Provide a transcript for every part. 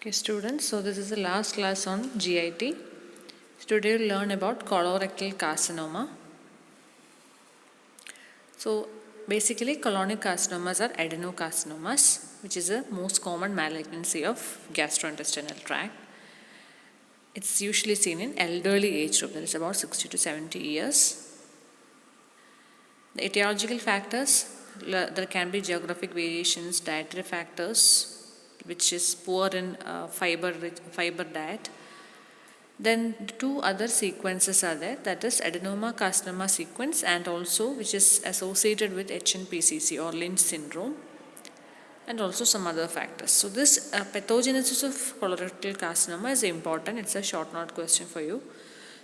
Okay, students, so this is the last class on GIT. Today we'll learn about colorectal carcinoma. So basically colonic carcinomas are adenocarcinomas, which is the most common malignancy of gastrointestinal tract. It's usually seen in elderly age group, that is about 60 to 70 years. The etiological factors, there can be geographic variations, dietary factors, which is poor in fiber diet. Then two other sequences are there, that is adenoma carcinoma sequence and also which is associated with HNPCC or Lynch syndrome, and also some other factors. So this pathogenesis of colorectal carcinoma is important. It's a short note question for you.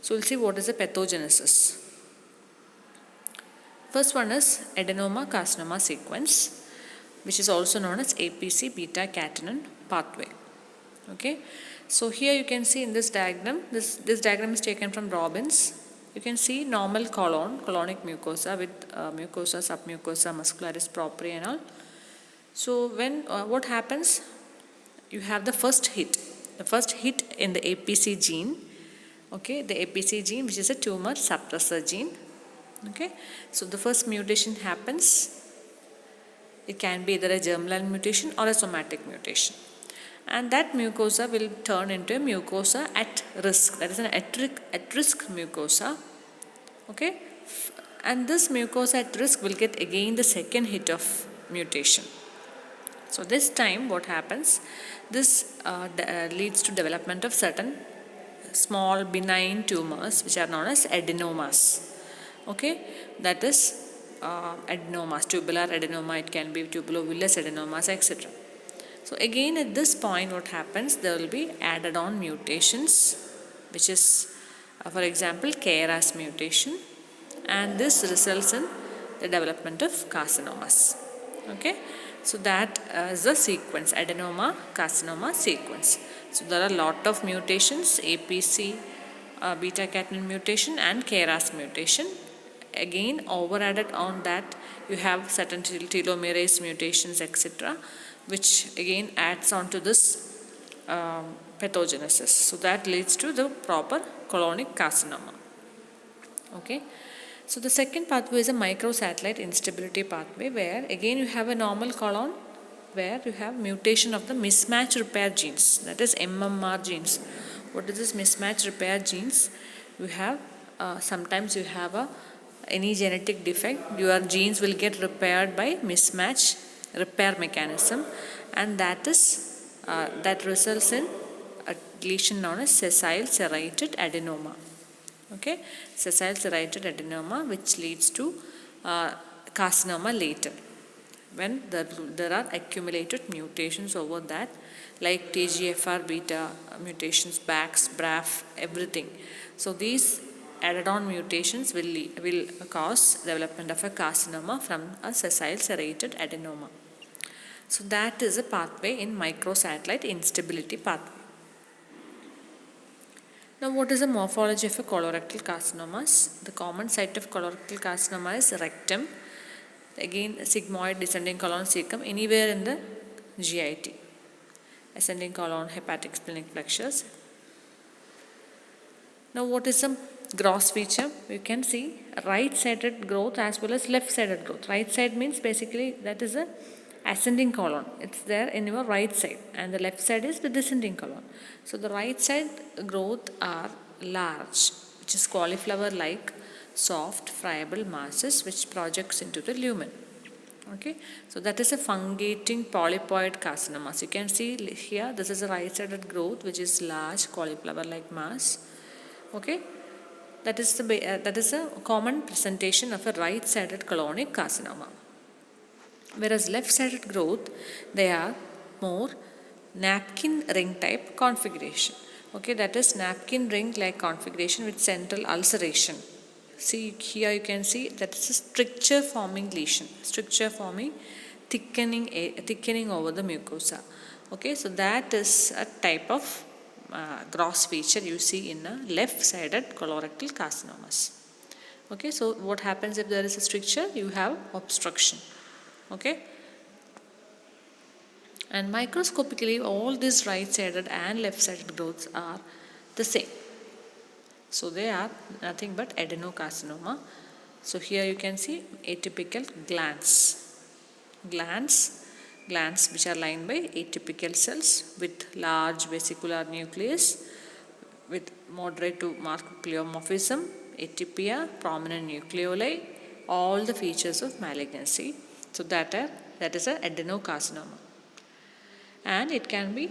So we'll see what is the pathogenesis. First one is adenoma carcinoma sequence, which is also known as APC beta catenin pathway. Okay, so here you can see in this diagram, this diagram is taken from Robbins. You can see normal colonic mucosa with mucosa, submucosa, muscularis propria and all. So when what happens, you have the first hit in the APC gene. Okay, the APC gene, which is a tumor suppressor gene. Okay, so the first mutation happens. It can be either a germline mutation or a somatic mutation, and that mucosa will turn into a mucosa at risk, that is an at risk mucosa. Okay, and this mucosa at risk will get again the second hit of mutation. So this time what happens, this leads to development of certain small benign tumors which are known as adenomas. Okay, that is adenomas, tubular adenoma, it can be tubulovillous adenomas, etc. So again at this point what happens, there will be added on mutations, which is for example KRAS mutation, and this results in the development of carcinomas. Okay, so that is the sequence, adenoma carcinoma sequence. So there are a lot of mutations, APC beta catenin mutation and KRAS mutation. Again over added on that you have certain telomerase mutations, etc., which again adds on to this pathogenesis. So that leads to the proper colonic carcinoma. Okay, so the second pathway is a microsatellite instability pathway, where again you have a normal colon where you have mutation of the mismatch repair genes, that is MMR genes. What is this mismatch repair genes? You have sometimes you have any genetic defect, your genes will get repaired by mismatch repair mechanism, and that is that results in a lesion known as sessile serrated adenoma. Okay, sessile serrated adenoma, which leads to carcinoma later when there are accumulated mutations over that, like TGFR beta mutations, BAX, BRAF, everything. So these added on mutations will cause development of a carcinoma from a sessile serrated adenoma. So that is a pathway in microsatellite instability pathway. Now what is the morphology of a colorectal carcinomas? The common site of colorectal carcinoma is rectum. Again sigmoid, descending colon, cecum, anywhere in the GIT. Ascending colon, hepatic splenic flexures. Now what is the gross feature? You can see right-sided growth as well as left-sided growth. Right side means basically that is a ascending colon. It's there in your right side, and the left side is the descending colon. So the right side growth are large, which is cauliflower-like soft friable masses which projects into the lumen. Okay, so that is a fungating polypoid carcinoma. So you can see here, this is a right-sided growth which is large cauliflower-like mass. Okay, that is a common presentation of a right-sided colonic carcinoma. Whereas left-sided growth, they are more napkin ring type configuration. Okay, that is napkin ring like configuration with central ulceration. See here you can see that is a stricture forming lesion, stricture forming thickening over the mucosa. Okay, so that is a type of gross feature you see in a left-sided colorectal carcinomas. Okay, so what happens if there is a stricture? You have obstruction. Okay, And microscopically, all these right-sided and left-sided growths are the same. So they are nothing but adenocarcinoma. So here you can see atypical glands which are lined by atypical cells with large vesicular nucleus with moderate to marked pleomorphism, atypia, prominent nucleoli, all the features of malignancy. So that is a adenocarcinoma, and it can be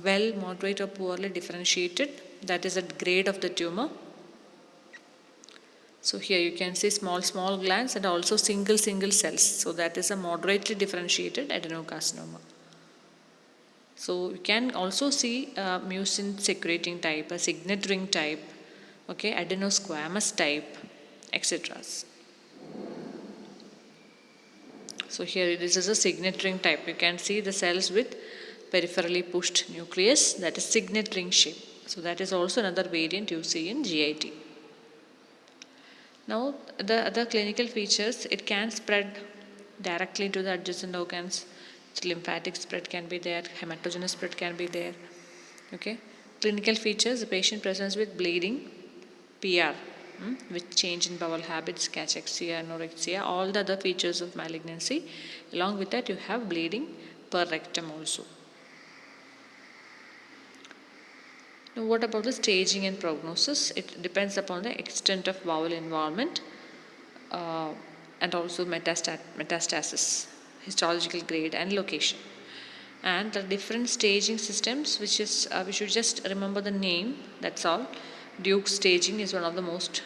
well, moderate or poorly differentiated. That is a grade of the tumor. So here you can see small glands and also single cells. So that is a moderately differentiated adenocarcinoma. So you can also see a mucin secreting type, a signet ring type, okay, adenosquamous type, etc. So here this is a signet ring type. You can see the cells with peripherally pushed nucleus, that is signet ring shape. So that is also another variant you see in GIT. Now the other clinical features, it can spread directly to the adjacent organs. So lymphatic spread can be there, hematogenous spread can be there. Okay. Clinical features, the patient presents with bleeding, PR, with change in bowel habits, cachexia, anorexia, all the other features of malignancy. Along with that, you have bleeding per rectum also. Now, what about the staging and prognosis? It depends upon the extent of bowel involvement and also metastasis, histological grade, and location. And the different staging systems, which is we should just remember the name. That's all. Duke staging is one of the most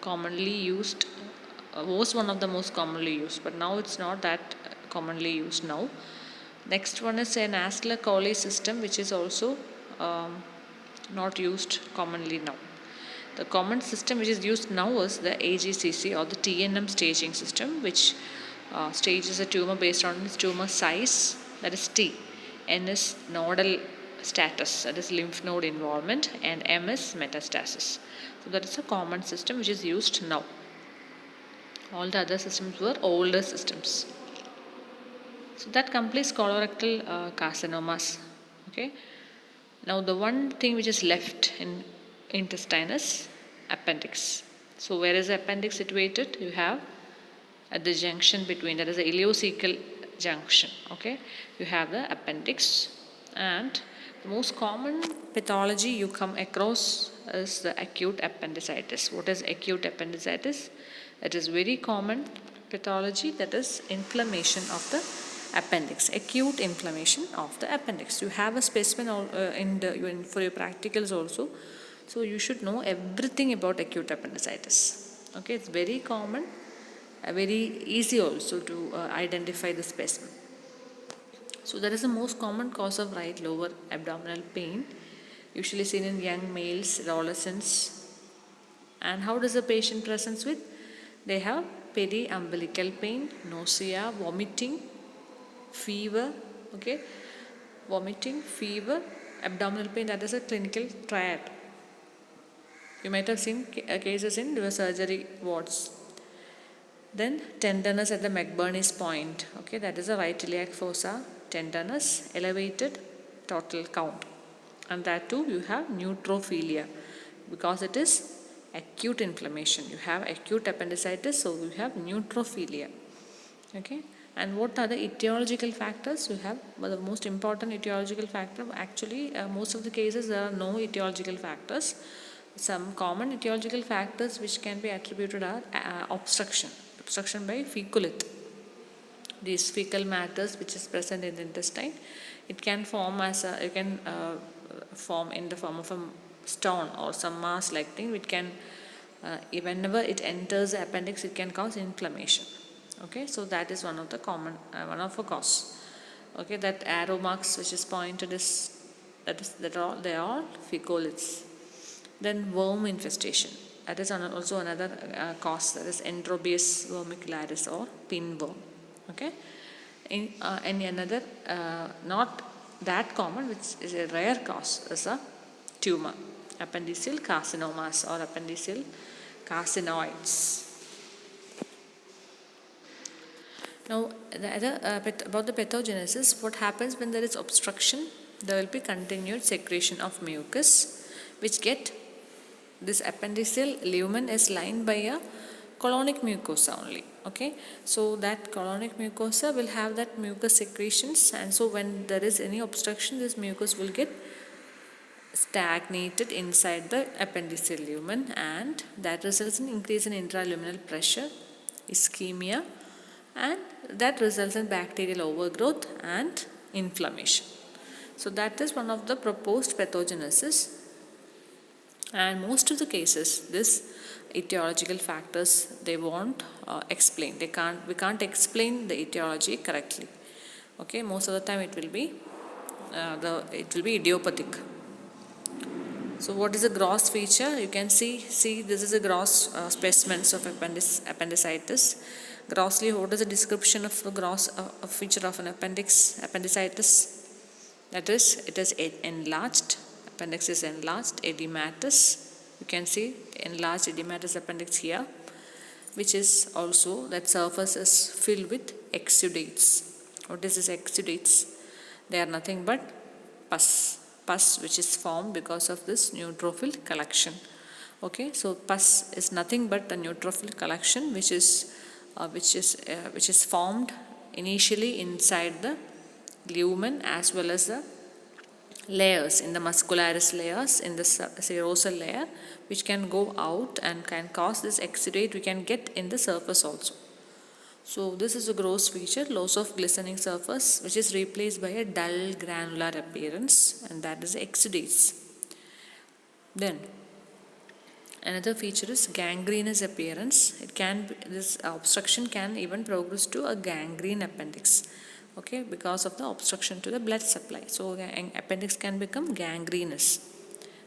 commonly used. Was one of the most commonly used, but now it's not that commonly used now. Next one is an Asler-Coley system, which is also not used commonly now. The common system which is used now is the AGCC or the TNM staging system, which stages a tumor based on its tumor size, that is T. N is nodal status, that is lymph node involvement, and M is metastasis. So that is a common system which is used now. All the other systems were older systems. So that completes colorectal carcinomas. Okay. Now the one thing which is left in intestine is appendix. So where is the appendix situated? You have at the junction between, that is the ileocecal junction. Okay. You have the appendix, and the most common pathology you come across is the acute appendicitis. What is acute appendicitis? It is very common pathology, that is inflammation of the appendix, acute inflammation of the appendix. You have a specimen for your practicals also, so you should know everything about acute appendicitis. Okay, it's very common, very easy also to identify the specimen. So that is the most common cause of right lower abdominal pain, usually seen in young males, adolescents. And how does the patient present with? They have periumbilical pain, nausea, vomiting, fever, okay, vomiting, fever, abdominal pain. That is a clinical triad. You might have seen cases in your surgery wards. Then tenderness at the McBurney's point, okay, that is a right iliac fossa, tenderness, elevated total count, and that too you have neutrophilia because it is acute inflammation. You have acute appendicitis, so you have neutrophilia. Okay. And what are the etiological factors? You have the most important etiological factor. Actually, most of the cases there are no etiological factors. Some common etiological factors which can be attributed are obstruction by feculith. These fecal matters which is present in the intestine, it can form form in the form of a stone or some mass like thing. It can whenever it enters the appendix, it can cause inflammation. Okay, so that is one of the common one of a cause. Okay, that arrow marks which is pointed is they are all fecaliths. Then worm infestation, that is also another cause, that is Enterobius vermicularis or pinworm. Okay, in another not that common, which is a rare cause, is a tumor, appendiceal carcinomas or appendiceal carcinoids. Now, about the pathogenesis, what happens when there is obstruction? There will be continued secretion of mucus, which get this appendiceal lumen is lined by a colonic mucosa only. Okay, so that colonic mucosa will have that mucus secretions, and so when there is any obstruction, this mucus will get stagnated inside the appendiceal lumen, and that results in increase in intraluminal pressure, ischemia, and that results in bacterial overgrowth and inflammation. So that is one of the proposed pathogenesis, and most of the cases this etiological factors they won't explain. We can't explain the etiology correctly. Okay, most of the time it will be idiopathic. So what is a gross feature? You can see this is a gross specimens of appendicitis. Grossly, what is the description of a gross feature of an appendicitis? That is, it is enlarged. Appendix is enlarged, edematous. You can see enlarged edematous appendix here, which is also that surface is filled with exudates. What is this exudates? They are nothing but pus which is formed because of this neutrophil collection. Okay, so pus is nothing but a neutrophil collection which is formed initially inside the lumen as well as the layers in the muscularis layers in the serosal layer, which can go out and can cause this exudate we can get in the surface also. So this is a gross feature, loss of glistening surface, which is replaced by a dull granular appearance, and that is exudates. Then another feature is gangrenous appearance. This obstruction can even progress to a gangrene appendix. Okay, because of the obstruction to the blood supply. So the appendix can become gangrenous.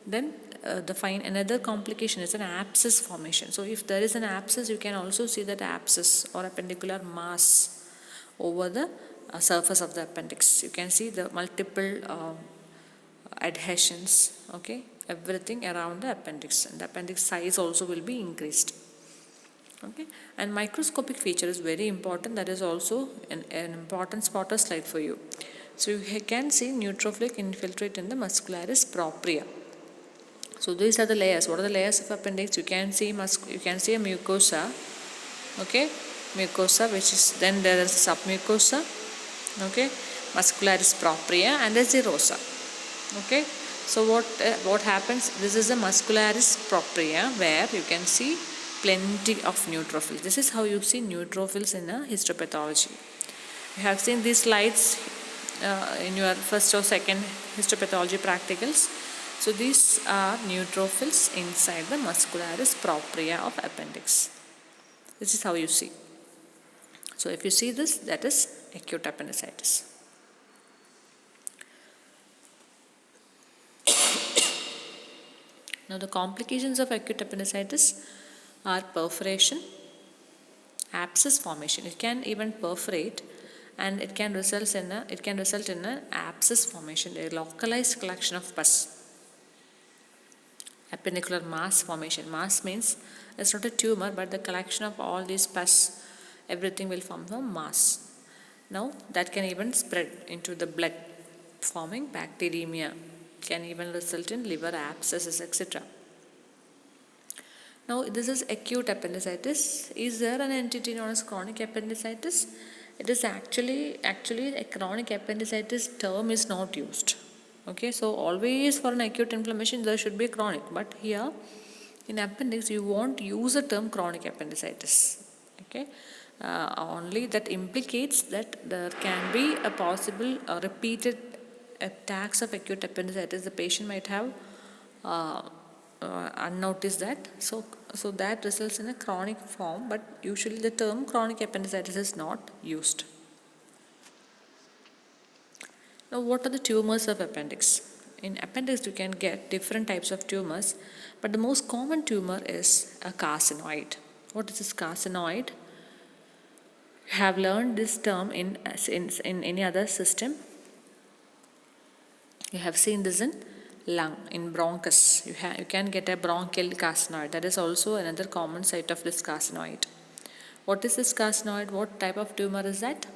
Then another complication is an abscess formation. So if there is an abscess, you can also see that abscess or appendicular mass over the surface of the appendix. You can see the multiple adhesions, okay, everything around the appendix, and the appendix size also will be increased. Okay, and microscopic feature is very important. That is also an important spotter slide for you. So you can see neutrophilic infiltrate in the muscularis propria. So these are the layers. What are the layers of appendix? You can see a mucosa. Okay, mucosa, which is then there is a submucosa. Okay, muscularis propria and a serosa. Okay, so what happens? This is the muscularis propria where you can see plenty of neutrophils. This is how you see neutrophils in a histopathology. You have seen these slides in your first or second histopathology practicals. So these are neutrophils inside the muscularis propria of appendix. This is how you see. So if you see this, that is acute appendicitis. Now the complications of acute appendicitis are perforation, abscess formation. It can even perforate, and it can result in an abscess formation, a localized collection of pus. Appendicular mass formation. Mass means it's not a tumor, but the collection of all these pus, everything will form a mass. Now that can even spread into the blood, forming bacteremia. Can even result in liver abscesses, etc. Now this is acute appendicitis. Is there an entity known as chronic appendicitis? It is actually a chronic appendicitis term is not used. Okay, so always for an acute inflammation there should be a chronic, but here in appendix you won't use the term chronic appendicitis. Okay, only that implicates that there can be a possible repeated attacks of acute appendicitis. The patient might have unnoticed that, so that results in a chronic form, but usually the term chronic appendicitis is not used. Now what are the tumors of appendix? In appendix you can get different types of tumors, but the most common tumor is a carcinoid. What is this carcinoid? You have learned this term in any other system. You have seen this in lung, in bronchus. You can get a bronchial carcinoid. That is also another common site of this carcinoid. What is this carcinoid? What type of tumor is that?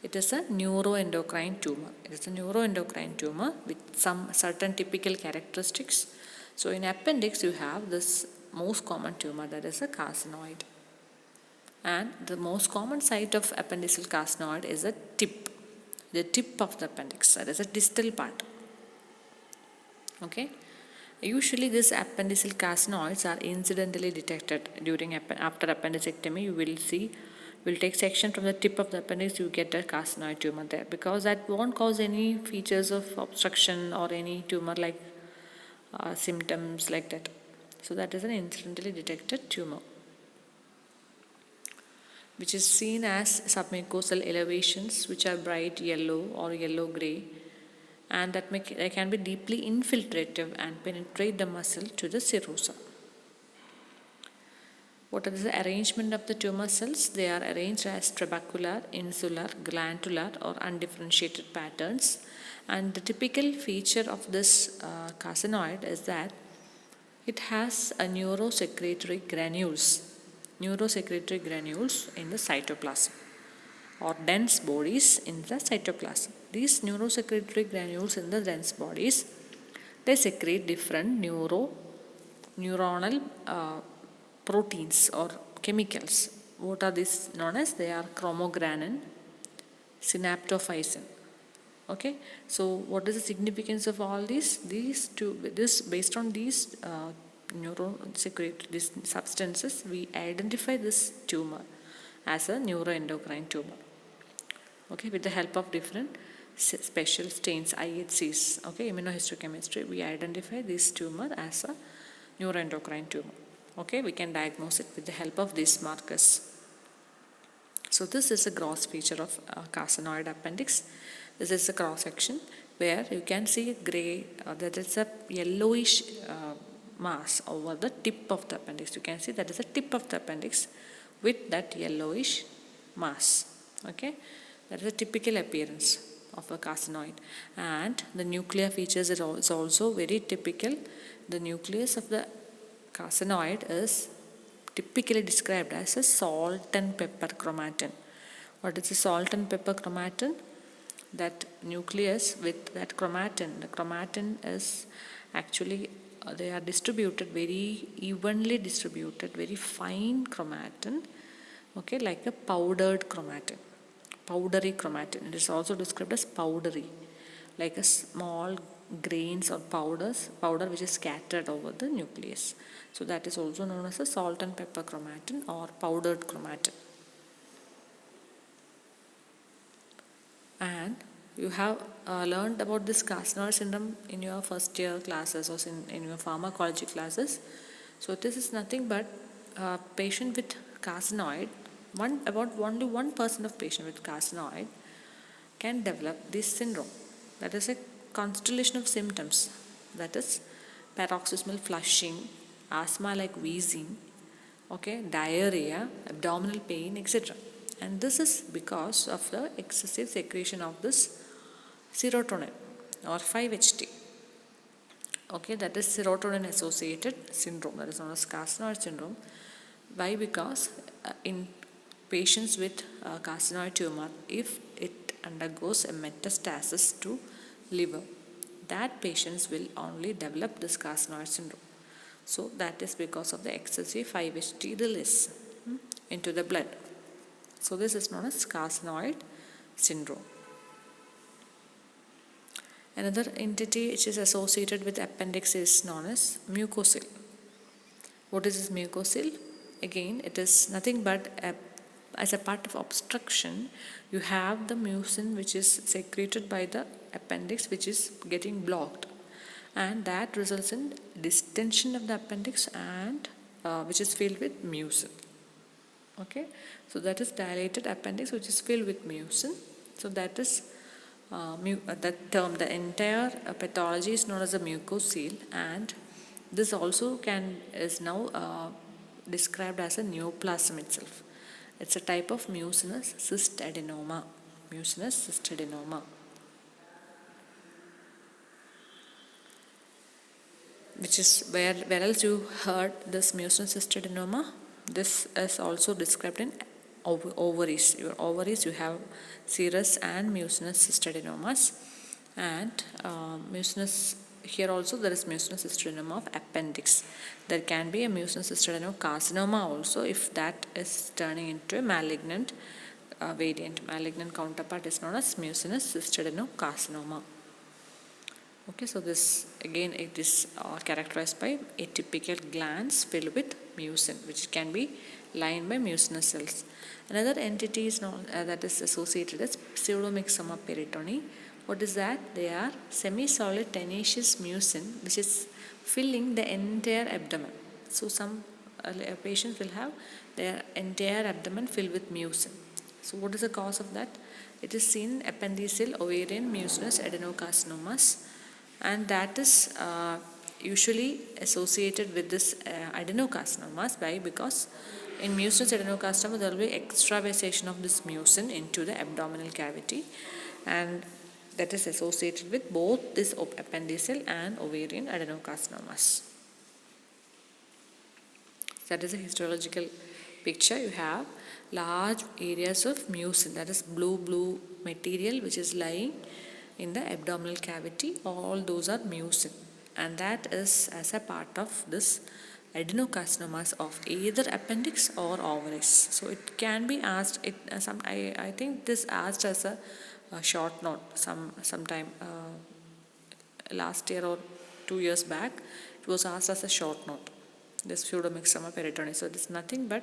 It is a neuroendocrine tumor. It is a neuroendocrine tumor with some certain typical characteristics. So in appendix you have this most common tumor, that is a carcinoid. And the most common site of appendiceal carcinoid is the tip of the appendix, that is a distal part. Okay. Usually these appendiceal carcinoids are incidentally detected during after appendicectomy. You will see, we'll take section from the tip of the appendix, you get a carcinoid tumor there, because that won't cause any features of obstruction or any tumor like symptoms like that. So that is an incidentally detected tumor, which is seen as submucosal elevations which are bright yellow or yellow gray, and they can be deeply infiltrative and penetrate the muscle to the serosa. What is the arrangement of the tumor cells? They are arranged as trabecular, insular, glandular or undifferentiated patterns, and the typical feature of this carcinoid is that it has a neurosecretory granules in the cytoplasm, or dense bodies in the cytoplasm. These neurosecretory granules in the dense bodies, they secrete different neuronal proteins or chemicals. What are these known as? They are chromogranin, synaptophysin. Okay, so what is the significance of all these? Based on these these substances, we identify this tumor as a neuroendocrine tumor. Okay, with the help of different special stains, IHCs, okay, immunohistochemistry, we identify this tumor as a neuroendocrine tumor. Okay, we can diagnose it with the help of these markers. So this is a gross feature of carcinoid appendix. This is a cross section where you can see gray, that is a yellowish mass over the tip of the appendix. You can see that is the tip of the appendix with that yellowish mass. Okay, that is a typical appearance of a carcinoid. And the nuclear features is also very typical. The nucleus of the carcinoid is typically described as a salt and pepper chromatin. What is a salt and pepper chromatin? That nucleus with that chromatin. The chromatin is actually, they are distributed very evenly distributed, very fine chromatin, okay, like a powdered chromatin, powdery chromatin. It is also described as powdery, like a small grains or powder which is scattered over the nucleus. So that is also known as a salt and pepper chromatin or powdered chromatin. And you have learned about this carcinoid syndrome in your first year classes or in your pharmacology classes. So this is nothing but a patient with carcinoid. Only 1% of patient with carcinoid can develop this syndrome. That is a constellation of symptoms. That is paroxysmal flushing, asthma like wheezing, okay, diarrhea, abdominal pain, etc. And this is because of the excessive secretion of this serotonin or 5-HT. Okay, that is serotonin associated syndrome, that is known as carcinoid syndrome. Why? Because in patients with carcinoid tumor, if it undergoes a metastasis to liver, that patients will only develop this carcinoid syndrome. So that is because of the excessive 5-HT release into the blood. So this is known as carcinoid syndrome. Another entity which is associated with appendix is known as mucocele. What is this mucocele? Again, it is nothing but as a part of obstruction, you have the mucin which is secreted by the appendix, which is getting blocked, and that results in distension of the appendix and which is filled with mucin. Okay, so that is dilated appendix which is filled with mucin. So that is that term, the entire pathology is known as a mucocele, and this also is now described as a neoplasm itself. It's a type of mucinous cyst adenoma. Which is where else you heard this mucinous cyst adenoma? this is also described in ovaries. Your ovaries, you have serous and mucinous cystadenomas, and mucinous, here also there is mucinous cystadenoma of appendix. There can be a mucinous cystadenocarcinoma also if that is turning into a malignant variant. Malignant counterpart is known as mucinous cystadenocarcinoma. Okay, so this again it is characterized by atypical glands filled with mucin, which can be lined by mucinous cells. Another entity is known that is associated as pseudomyxoma peritoni. What is that? They are semi-solid tenacious mucin which is filling the entire abdomen. So some patients will have their entire abdomen filled with mucin. So what is the cause of that? It is seen in appendiceal ovarian mucinous adenocarcinomas, and that is usually associated with this adenocarcinomas. Why? Because in mucinous adenocarcinoma there will be extravasation of this mucin into the abdominal cavity, and that is associated with both this appendiceal and ovarian adenocarcinomas. That is a histological picture. You have large areas of mucin, that is blue material which is lying in the abdominal cavity. All those are mucin, and that is as a part of this adenocarcinomas of either appendix or ovaries. So it can be asked, I think this asked as a short note sometime last year or 2 years back. It was asked as a short note, this pseudomyxoma peritoni. So it is nothing but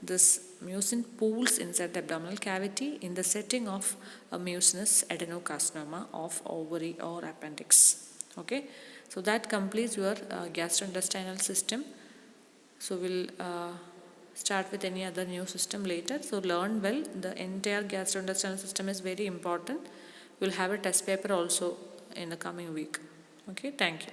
this mucin pools inside the abdominal cavity in the setting of a mucinous adenocarcinoma of ovary or appendix. Okay, so that completes your gastrointestinal system. So we'll start with any other new system later. So learn well. The entire gastrointestinal system is very important. We'll have a test paper also in the coming week. Okay, thank you.